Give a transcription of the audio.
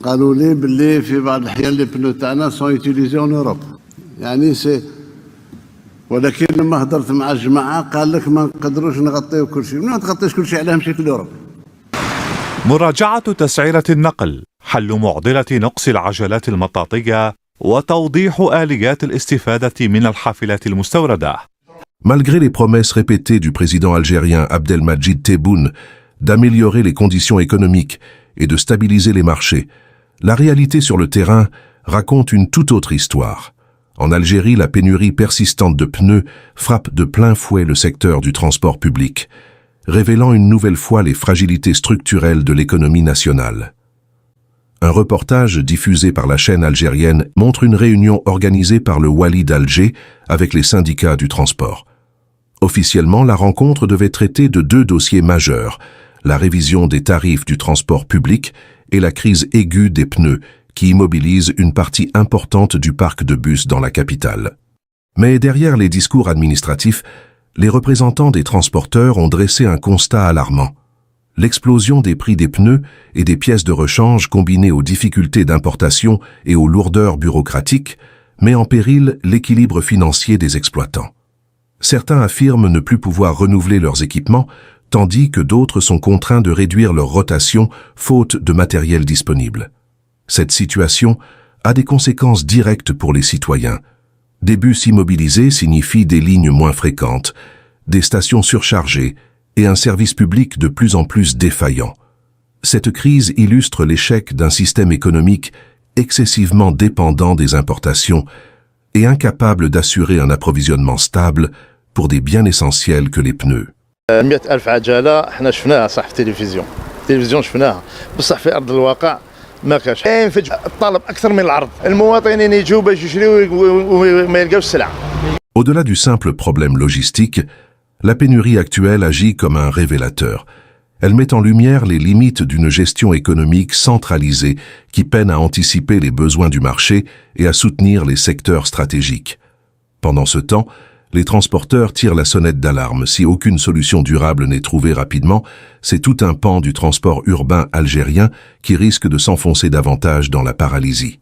قالوا لي باللي في بعض الأحيان لي بنو تاعنا سون يوتيليزي اون اوروب يعني سي ولكن لما هضرت مع الجماعة قال لك ما نقدروش نغطيو كل شيء، ما تغطيش كل شيء علاه مشيت لأوروبا. مراجعة تسعيرة النقل، حل معضلة نقص العجلات المطاطية، وتوضيح آليات الاستفادة من الحافلات المستوردة. Malgré les promesses répétées du président algérien Abdelmadjid Tebboune d'améliorer les conditions économiques et de stabiliser les marchés, la réalité sur le terrain raconte une toute autre histoire. En Algérie, la pénurie persistante de pneus frappe de plein fouet le secteur du transport public, révélant une nouvelle fois les fragilités structurelles de l'économie nationale. Un reportage diffusé par la chaîne algérienne montre une réunion organisée par le Wali d'Alger avec les syndicats du transport. Officiellement, la rencontre devait traiter de deux dossiers majeurs, la révision des tarifs du transport public et la crise aiguë des pneus, qui immobilise une partie importante du parc de bus dans la capitale. Mais derrière les discours administratifs, les représentants des transporteurs ont dressé un constat alarmant. L'explosion des prix des pneus et des pièces de rechange combinée aux difficultés d'importation et aux lourdeurs bureaucratiques met en péril l'équilibre financier des exploitants. Certains affirment ne plus pouvoir renouveler leurs équipements, tandis que d'autres sont contraints de réduire leur rotation faute de matériel disponible. Cette situation a des conséquences directes pour les citoyens. Des bus immobilisés signifient des lignes moins fréquentes, des stations surchargées et un service public de plus en plus défaillant. Cette crise illustre l'échec d'un système économique excessivement dépendant des importations et incapable d'assurer un approvisionnement stable pour des biens essentiels que les pneus. 100,000 عجلة احنا شفناها صح في التلفزيون شفناها بصح في أرض الواقع ما كاش. فجأة الطلب أكثر من العرض، المواطنين يجوا باش يشريوا وما يلقاوش السلعة. Au-delà du simple problème logistique, la pénurie actuelle agit comme un révélateur. Elle met en lumière les limites d'une gestion économique centralisée qui peine à anticiper les besoins du marché et à soutenir les secteurs stratégiques. Pendant ce temps, les transporteurs tirent la sonnette d'alarme. Si aucune solution durable n'est trouvée rapidement, c'est tout un pan du transport urbain algérien qui risque de s'enfoncer davantage dans la paralysie.